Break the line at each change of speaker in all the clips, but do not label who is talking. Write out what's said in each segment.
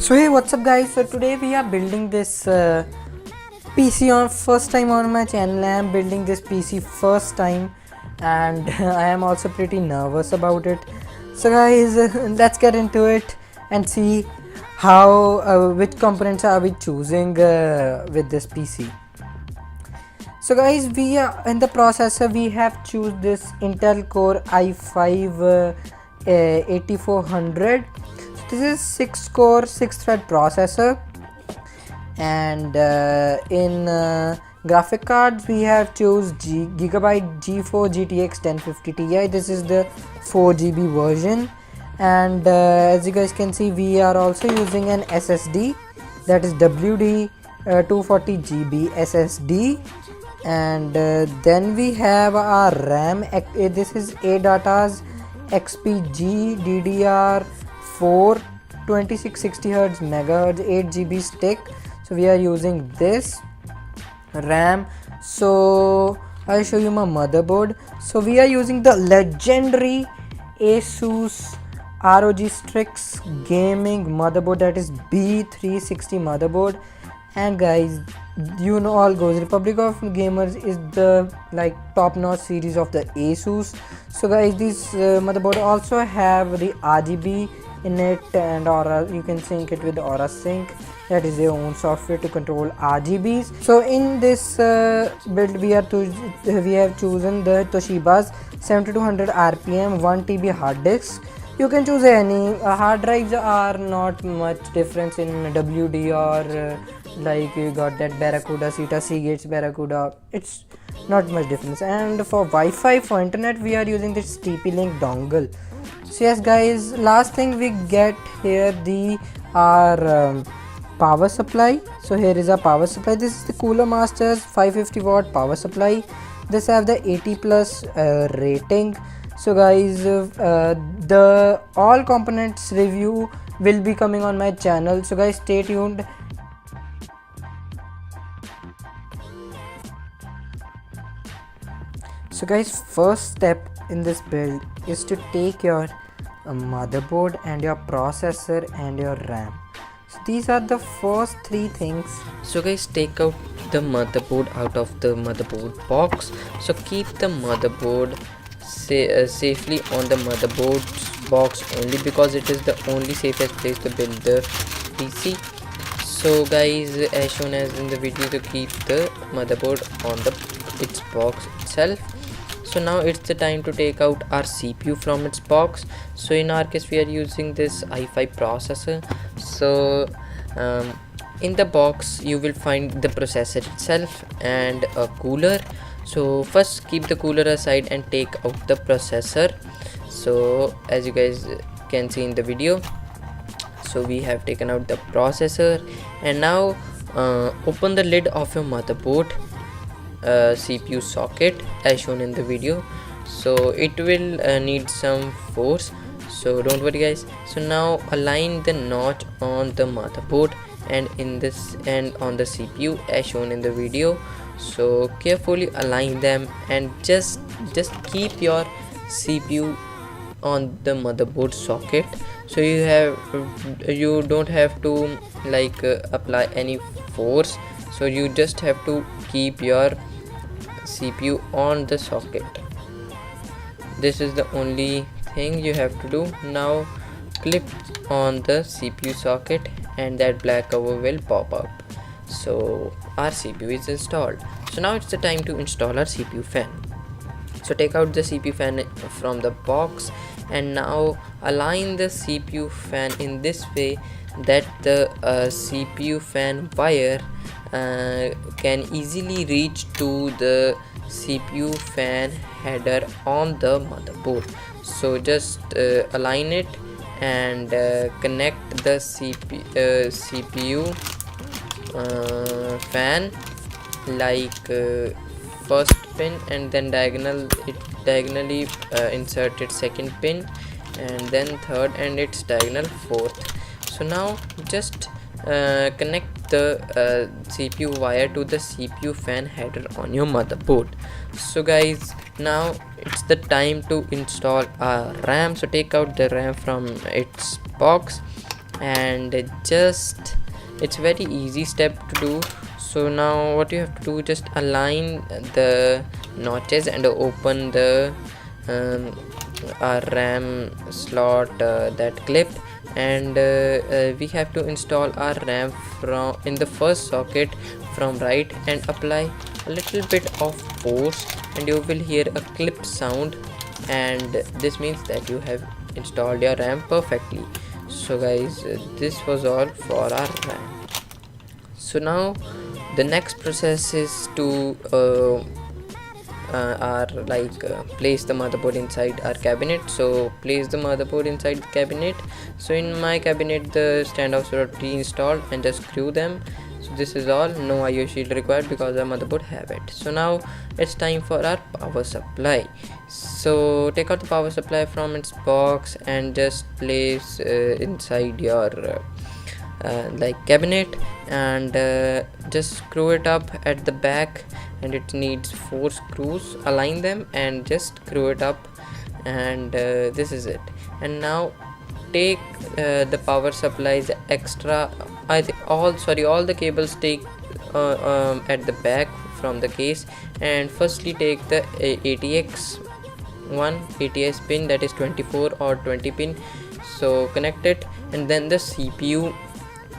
So hey, what's up guys? So today we are building this PC on first time on my channel. I am building this PC first time and I am also pretty nervous about it. So guys, let's get into it and see how which components are we choosing with this PC. So guys, we are in the processor. We have choose this Intel Core i5 8400. This is 6 core 6 thread processor, and in graphic cards we have choose Gigabyte G4 GTX 1050 Ti. This is the 4GB version, and as you guys can see, we are also using an SSD, that is WD 240GB SSD. And then we have our RAM. This is ADATA's XPG DDR4 2660Hz megahertz 8GB stick. So we are using this RAM. So I'll show you my motherboard. So we are using the legendary Asus ROG Strix gaming motherboard, that is B360 motherboard. And guys, you know all goes, Republic of Gamers is the top-notch series of the Asus. So guys, this motherboard also have the RGB in it, and Aura, you can sync it with Aura Sync, that is their own software to control RGBs. So in this build we have chosen the Toshiba's 7200 RPM 1TB hard disk. You can choose any. Hard drives are not much difference in WD or you got that Barracuda, Seagate's Barracuda. It's not much difference. And for Wi-Fi, for internet, we are using this TP-Link dongle. So yes guys, last thing we get here our power supply. So here is our power supply. This is the Cooler Masters 550 watt power supply. This have the 80 plus rating. So guys, the all components review will be coming on my channel, so guys stay tuned. So guys, first step in this build is to take your motherboard and your processor and your RAM. So these are the first three things.
So guys, take out the motherboard out of the motherboard box. So keep the motherboard safely on the motherboard box only, because it is the only safest place to build the PC. So guys, as shown as in the video, to keep the motherboard on its box itself. So now it's the time to take out our CPU from its box. So in our case we are using this i5 processor. So in the box you will find the processor itself and a cooler. So first keep the cooler aside and take out the processor. So as you guys can see in the video, so we have taken out the processor, and now open the lid of your motherboard CPU socket as shown in the video. So it will need some force, so don't worry guys. So now align the notch on the motherboard and in this and on the CPU as shown in the video. So carefully align them and just keep your CPU on the motherboard socket. So you don't have to apply any force, so you just have to keep your CPU on the socket. This is the only thing you have to do. Now clip on the CPU socket and that black cover will pop up. So our CPU is installed. So now it's the time to install our CPU fan. So take out the CPU fan from the box, and now align the CPU fan in this way that the CPU fan wire can easily reach to the CPU fan header on the motherboard. So just align it and connect the CPU fan first pin, and then diagonally insert its second pin, and then third, and its diagonal fourth. So now just connect the CPU wire to the CPU fan header on your motherboard. So guys, now it's the time to install our RAM. So take out the RAM from its box and just it's very easy step to do. So now what you have to do, just align the notches and open the RAM slot that clipped, and we have to install our RAM from in the first socket from right and apply a little bit of force, and you will hear a clip sound, and this means that you have installed your RAM perfectly. So guys, this was all for our RAM. So now the next process is to place the motherboard inside our cabinet. So place the motherboard inside the cabinet. So in my cabinet the standoffs were pre-installed, and just screw them. So this is all, no IO shield required because our motherboard have it. So now it's time for our power supply. So take out the power supply from its box and just place inside your cabinet, and just screw it up at the back, and it needs 4 screws. Align them and just screw it up, and this is it. And now take the power supplies extra, I think all the cables take at the back from the case, and firstly take the ATX pin, that is 24 or 20 pin. So connect it, and then the CPU,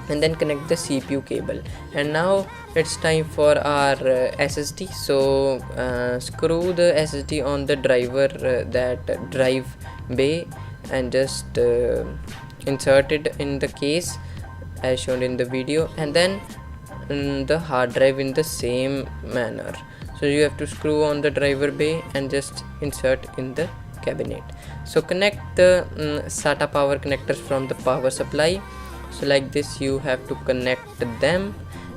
and then connect the CPU cable. And now it's time for our SSD. So screw the SSD on the driver, that drive bay, and just insert it in the case as shown in the video, and then the hard drive in the same manner. So you have to screw on the driver bay and just insert in the cabinet. So connect the SATA power connectors from the power supply. So like this you have to connect them,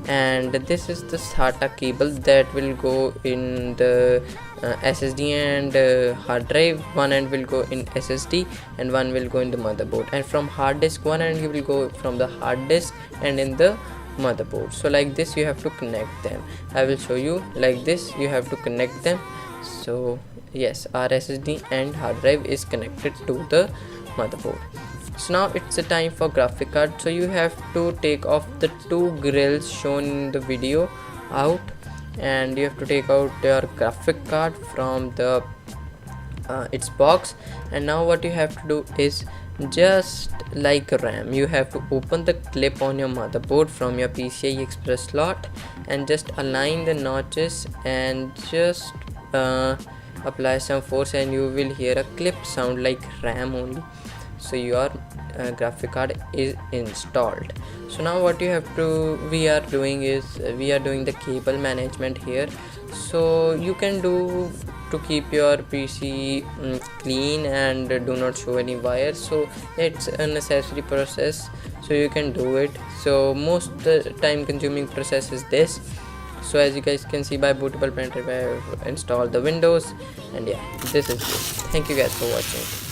and this is the SATA cable that will go in the SSD and hard drive. One end will go in SSD and one will go in the motherboard, and from hard disk one end you will go from the hard disk and in the motherboard. So like this you have to connect them. I will show you. Like this you have to connect them. So yes, our SSD and hard drive is connected to the motherboard. So now it's the time for graphic card. So you have to take off the 2 grills shown in the video out, and you have to take out your graphic card from the its box. And now what you have to do is, just like RAM, you have to open the clip on your motherboard from your PCI Express slot, and just align the notches and just apply some force, and you will hear a clip sound like RAM only. So your graphic card is installed. So now what we are doing the cable management here. So you can do to keep your PC clean and do not show any wires. So it's a necessary process, so you can do it. So most the time consuming process is this. So as you guys can see, by bootable pen drive I have installed the Windows, and yeah, this is it. Thank you guys for watching.